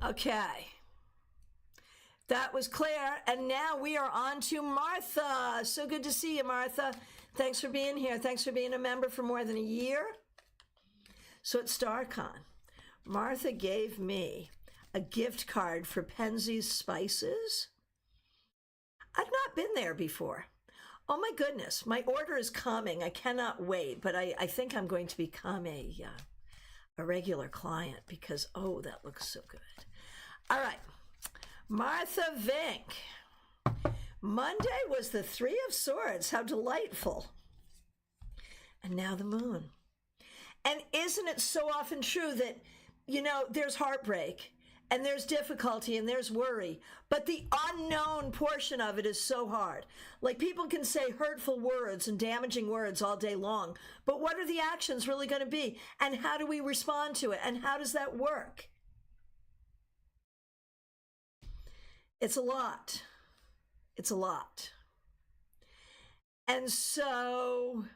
Okay. That was Claire, and now we are on to Martha. So good to see you, Martha. Thanks for being here. Thanks for being a member for more than a year. So at StaarCon, Martha gave me a gift card for Penzeys Spices. I've not been there before. Oh my goodness, my order is coming. I cannot wait, but I think I'm going to become a regular client because, oh, that looks so good. All right, Martha Vink. Monday was the Three of Swords. How delightful. And now the moon. And isn't it so often true that, you know, there's heartbreak and there's difficulty and there's worry, but the unknown portion of it is so hard. Like people can say hurtful words and damaging words all day long, but what are the actions really going to be? And how do we respond to it? And how does that work? It's a lot. It's a lot. And so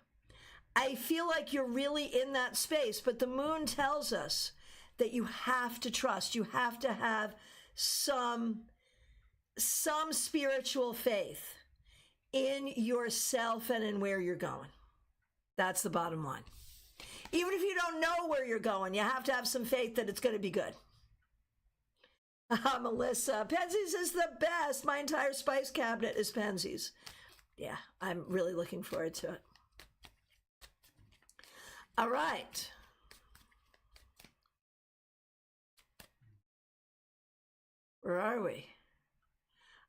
I feel like you're really in that space, but the moon tells us that you have to trust. You have to have some spiritual faith in yourself and in where you're going. That's the bottom line. Even if you don't know where you're going, you have to have some faith that it's going to be good. Melissa, Pensies is the best. My entire spice cabinet is Pensies. Yeah, I'm really looking forward to it. All right. Where are we?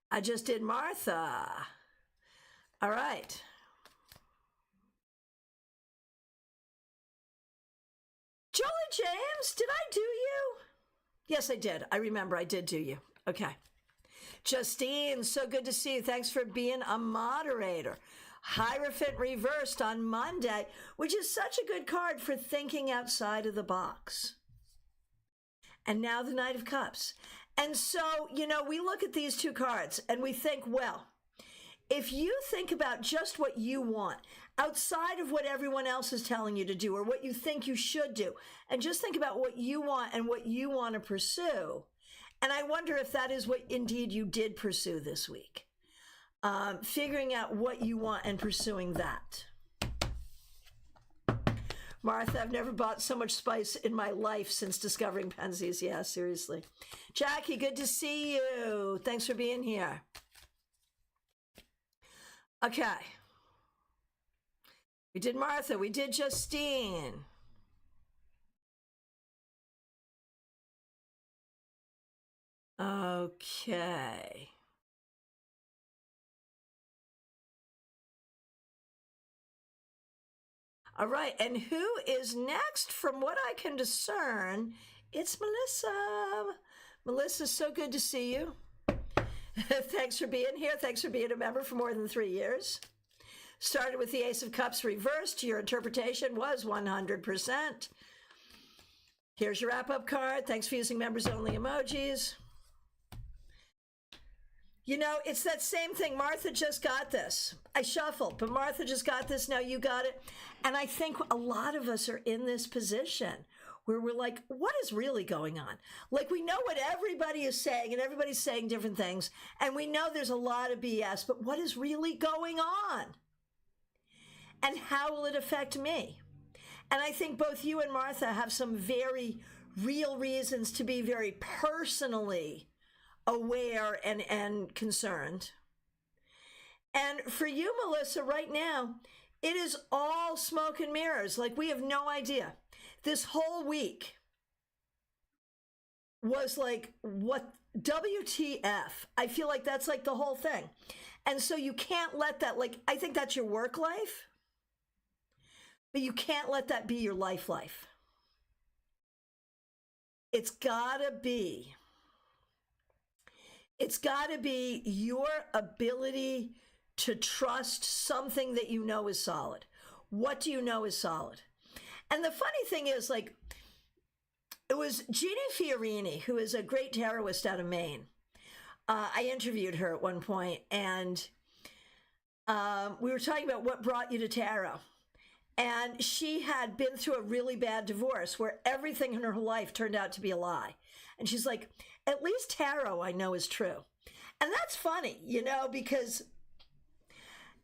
I just did Martha. All right. Jolie James, did I do you? Yes, I did. I remember I did do you. Okay. Justine, so good to see you. Thanks for being a moderator. Hierophant reversed on Monday, which is such a good card for thinking outside of the box. And now the Knight of Cups. And so, we look at these two cards and we think, well, if you think about just what you want outside of what everyone else is telling you to do or what you think you should do, and just think about what you want and what you want to pursue. And I wonder if that is what indeed you did pursue this week. Figuring out what you want and pursuing that. Martha, I've never bought so much spice in my life since discovering Pensies. Yeah, seriously. Jackie, good to see you. Thanks for being here. Okay. We did Martha. We did Justine. Okay. All right, and who is next? From what I can discern, it's Melissa. Melissa, so good to see you. Thanks for being here. Thanks for being a member for more than 3 years. Started with the Ace of Cups reversed. Your interpretation was 100%. Here's your wrap-up card. Thanks for using members-only emojis. It's that same thing. Martha just got this. I shuffled, but Martha just got this. Now you got it. And I think a lot of us are in this position where we're like, what is really going on? Like, we know what everybody is saying, and everybody's saying different things. And we know there's a lot of BS, but what is really going on? And how will it affect me? And I think both you and Martha have some very real reasons to be very personally aware and concerned. And for you, Melissa, right now, it is all smoke and mirrors. Like, we have no idea. This whole week was like, what, WTF? I feel like that's like the whole thing. And so you can't let that, like, I think that's your work life, but you can't let that be your life. It's gotta be your ability to trust something that you know is solid. What do you know is solid? And the funny thing is, like, it was Jeannie Fiorini, who is a great tarotist out of Maine. I interviewed her at one point, and we were talking about what brought you to tarot. And she had been through a really bad divorce where everything in her life turned out to be a lie. And she's like, at least tarot I know is true. And that's funny, because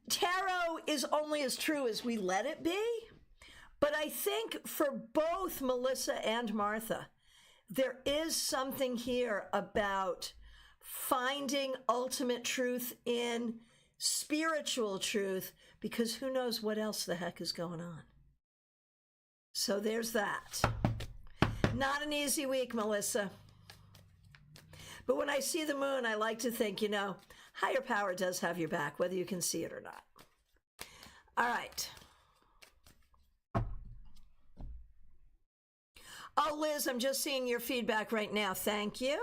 tarot is only as true as we let it be. But I think for both Melissa and Martha, there is something here about finding ultimate truth in spiritual truth, because who knows what else the heck is going on. So there's that. Not an easy week, Melissa. But when I see the moon, I like to think, higher power does have your back, whether you can see it or not. All right. Oh, Liz, I'm just seeing your feedback right now. Thank you.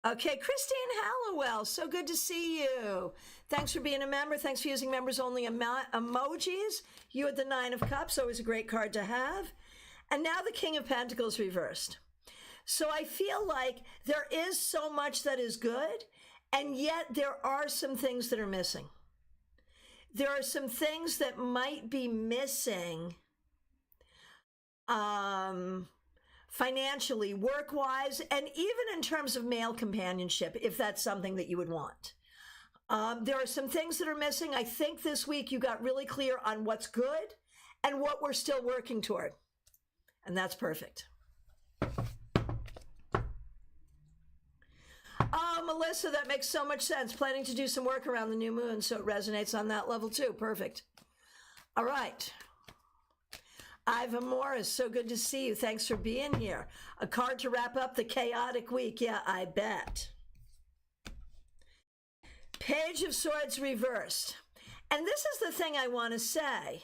Okay, Christine Hallowell, so good to see you. Thanks for being a member. Thanks for using members-only emojis. You had the Nine of Cups, always a great card to have. And now the King of Pentacles reversed. So I feel like there is so much that is good, and yet there are some things that are missing. There are some things that might be missing financially, work-wise, and even in terms of male companionship, if that's something that you would want. There are some things that are missing. I think this week you got really clear on what's good and what we're still working toward. And that's perfect. Oh, Melissa, that makes so much sense. Planning to do some work around the new moon, so it resonates on that level too. Perfect. All right. Iva Morris, so good to see you. Thanks for being here. A card to wrap up the chaotic week. Yeah, I bet. Page of Swords reversed. And this is the thing I want to say.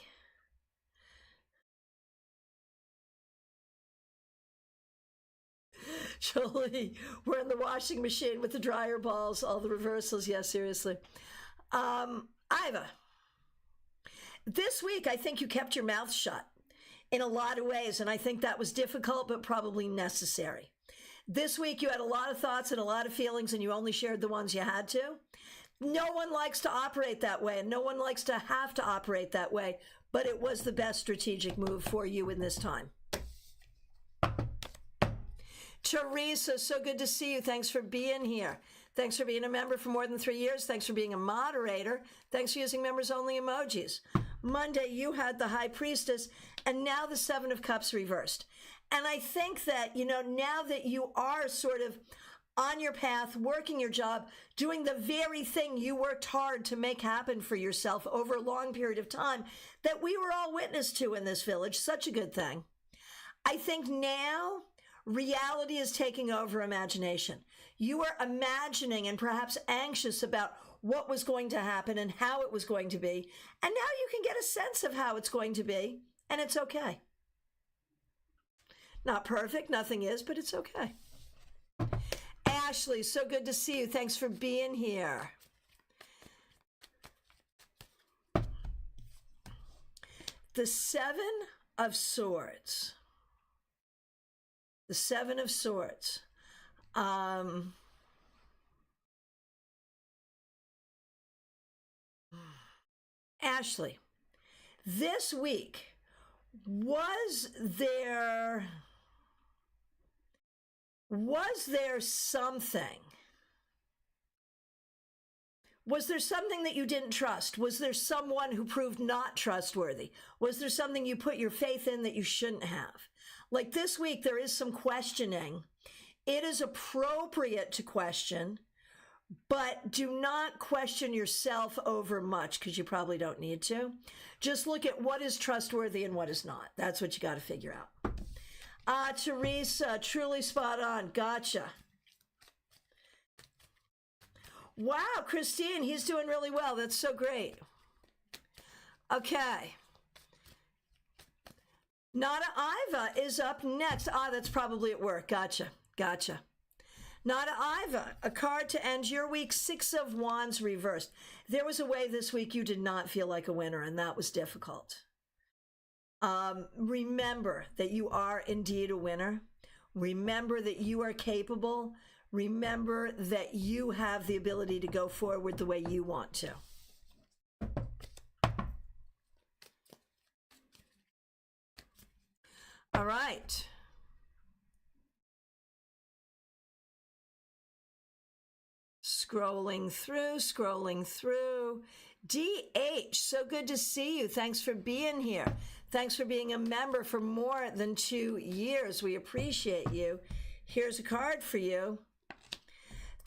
Jolie, we're in the washing machine with the dryer balls, all the reversals. Yeah, seriously. Iva, this week I think you kept your mouth shut in a lot of ways, and I think that was difficult, but probably necessary. This week you had a lot of thoughts and a lot of feelings, and you only shared the ones you had to. No one likes to operate that way, and no one likes to have to operate that way, but it was the best strategic move for you in this time. Teresa, so good to see you. Thanks for being here. Thanks for being a member for more than 3 years. Thanks for being a moderator. Thanks for using members-only emojis. Monday, you had the High Priestess, and now the Seven of Cups reversed. And I think that, now that you are sort of on your path, working your job, doing the very thing you worked hard to make happen for yourself over a long period of time that we were all witness to in this village, such a good thing. I think now reality is taking over imagination. You were imagining and perhaps anxious about what was going to happen and how it was going to be. And now you can get a sense of how it's going to be, and it's okay. Not perfect, nothing is, but it's okay. Ashley, so good to see you. Thanks for being here. The Seven of Swords. The Seven of Swords. Ashley, this week, was there something? Was there something that you didn't trust? Was there someone who proved not trustworthy? Was there something you put your faith in that you shouldn't have? Like this week, there is some questioning. It is appropriate to question, but do not question yourself over much because you probably don't need to. Just look at what is trustworthy and what is not. That's what you got to figure out. Teresa, truly spot on. Gotcha. Wow, Christine, he's doing really well. That's so great. Okay. Nada Iva is up next. That's probably at work. Gotcha. Nada Iva, a card to end your week, Six of Wands reversed. There was a way this week you did not feel like a winner, and that was difficult. Remember that you are indeed a winner. Remember that you are capable. Remember that you have the ability to go forward the way you want to. All right. Scrolling through. DH, so good to see you. Thanks for being here. Thanks for being a member for more than 2 years. We appreciate you. Here's a card for you.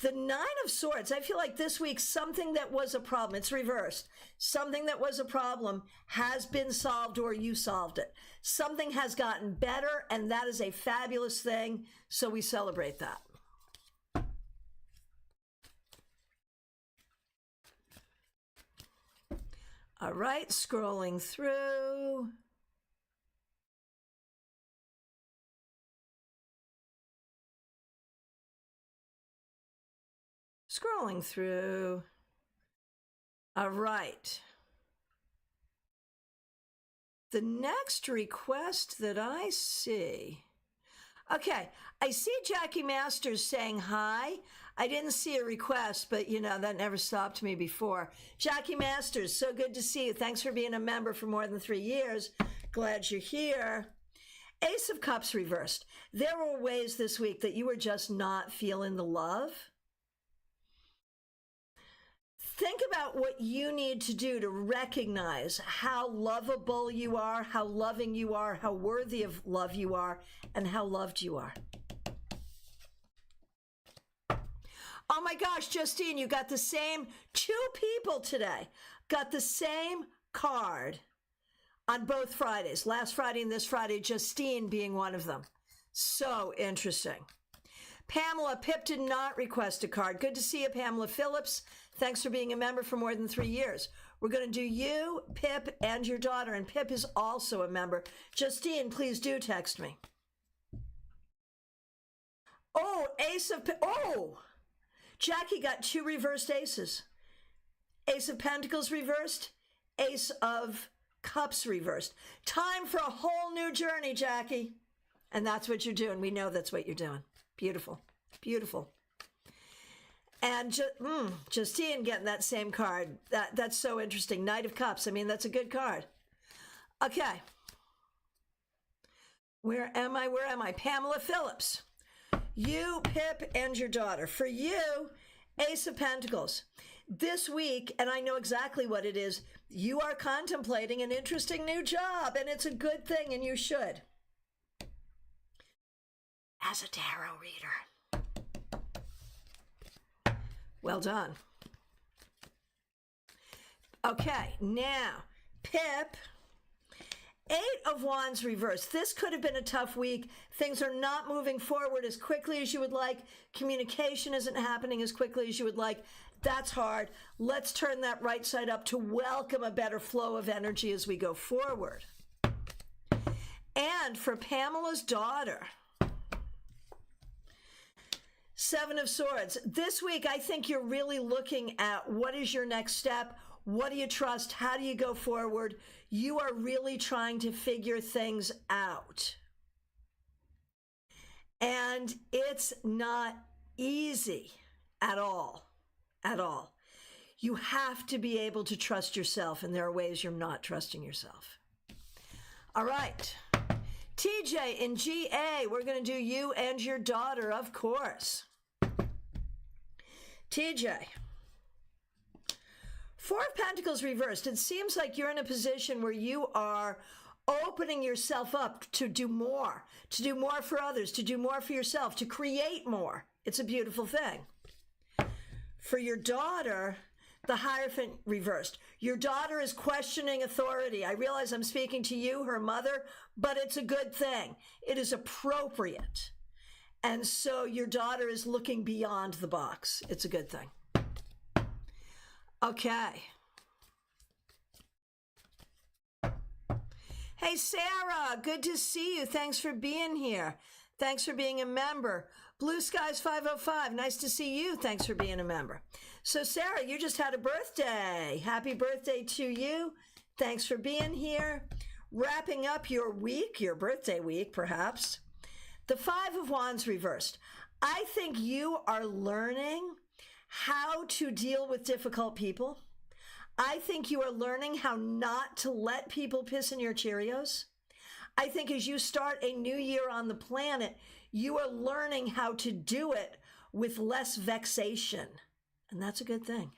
The Nine of Swords. I feel like this week, something that was a problem, it's reversed. Something that was a problem has been solved or you solved it. Something has gotten better, and that is a fabulous thing, so we celebrate that. All right, scrolling through. Scrolling through. All right. The next request that I see. Okay, I see Jackie Masters saying hi. I didn't see a request, but that never stopped me before. Jackie Masters, so good to see you. Thanks for being a member for more than 3 years. Glad you're here. Ace of Cups reversed. There were ways this week that you were just not feeling the love. think about what you need to do to recognize how lovable you are, how loving you are, how worthy of love you are, and how loved you are. Oh my gosh, Justine, you got the same, 2 people today got the same card on both Fridays, last Friday and this Friday, Justine being one of them. So interesting. Pamela, Pip did not request a card. Good to see you, Pamela Phillips. Thanks for being a member for more than 3 years. We're going to do you, Pip, and your daughter, and Pip is also a member. Justine, please do text me. Oh, Ace of... Oh! Jackie got 2 reversed aces. Ace of Pentacles reversed, Ace of Cups reversed. Time for a whole new journey, Jackie. And that's what you're doing. We know that's what you're doing. Beautiful. Beautiful. And Justine getting that same card. That's so interesting. Knight of Cups. I mean, that's a good card. Okay. Where am I? Where am I? Pamela Phillips. You, Pip, and your daughter. For you, Ace of Pentacles. This week, and I know exactly what it is, you are contemplating an interesting new job, and it's a good thing, and you should. As a tarot reader. Well done. Okay, now, Pip, 8 of Wands reversed. This could have been a tough week. Things are not moving forward as quickly as you would like. Communication isn't happening as quickly as you would like. That's hard. Let's turn that right side up to welcome a better flow of energy as we go forward. And for Pamela's daughter, 7 of Swords. This week, I think you're really looking at what is your next step? What do you trust? How do you go forward? You are really trying to figure things out. And it's not easy at all, at all. You have to be able to trust yourself, and there are ways you're not trusting yourself. All right. TJ in GA, we're going to do you and your daughter, of course. TJ. 4 of Pentacles reversed. It seems like you're in a position where you are opening yourself up to do more for others, to do more for yourself, to create more. It's a beautiful thing. For your daughter, the Hierophant reversed. Your daughter is questioning authority. I realize I'm speaking to you, her mother, but it's a good thing. It is appropriate. And so your daughter is looking beyond the box. It's a good thing. Okay. Hey, Sarah, good to see you. Thanks for being here. Thanks for being a member. Blue Skies 505, nice to see you. Thanks for being a member. So, Sarah, you just had a birthday. Happy birthday to you. Thanks for being here. Wrapping up your week, your birthday week, perhaps. The 5 of Wands reversed. I think you are learning how to deal with difficult people. I think you are learning how not to let people piss in your Cheerios. I think as you start a new year on the planet, you are learning how to do it with less vexation. And that's a good thing.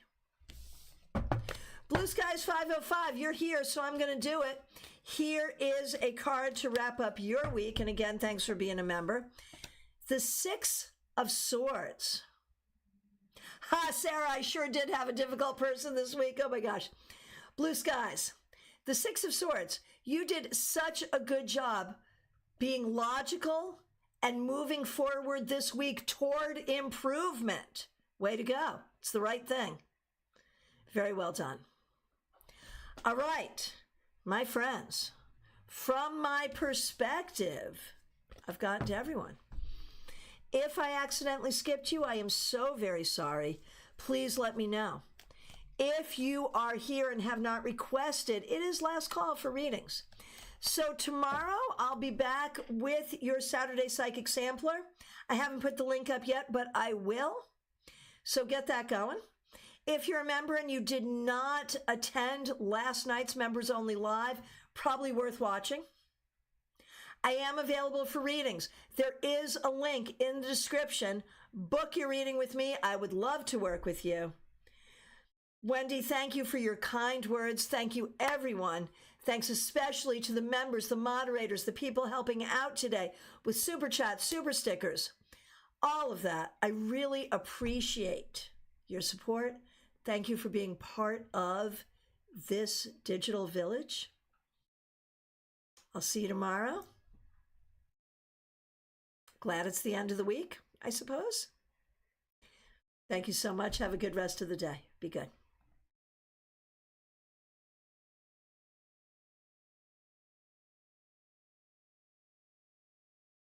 Blue Skies 505, you're here, so I'm going to do it. Here is a card to wrap up your week. And again, thanks for being a member. The 6 of Swords. Ha, Sarah, I sure did have a difficult person this week. Oh my gosh. Blue Skies. The 6 of Swords. You did such a good job being logical and moving forward this week toward improvement. Way to go. It's the right thing. Very well done. All right, my friends, from my perspective, I've gotten to everyone. If I accidentally skipped you, I am so very sorry. Please let me know. If you are here and have not requested, it is last call for readings. So tomorrow I'll be back with your Saturday Psychic Sampler. I haven't put the link up yet, but I will. So get that going. If you're a member and you did not attend last night's Members Only Live, probably worth watching. I am available for readings. There is a link in the description. Book your reading with me. I would love to work with you. Wendy, thank you for your kind words. Thank you, everyone. Thanks especially to the members, the moderators, the people helping out today with super chats, super stickers, all of that. I really appreciate your support. Thank you for being part of this digital village. I'll see you tomorrow. Glad it's the end of the week, I suppose. Thank you so much. Have a good rest of the day. Be good.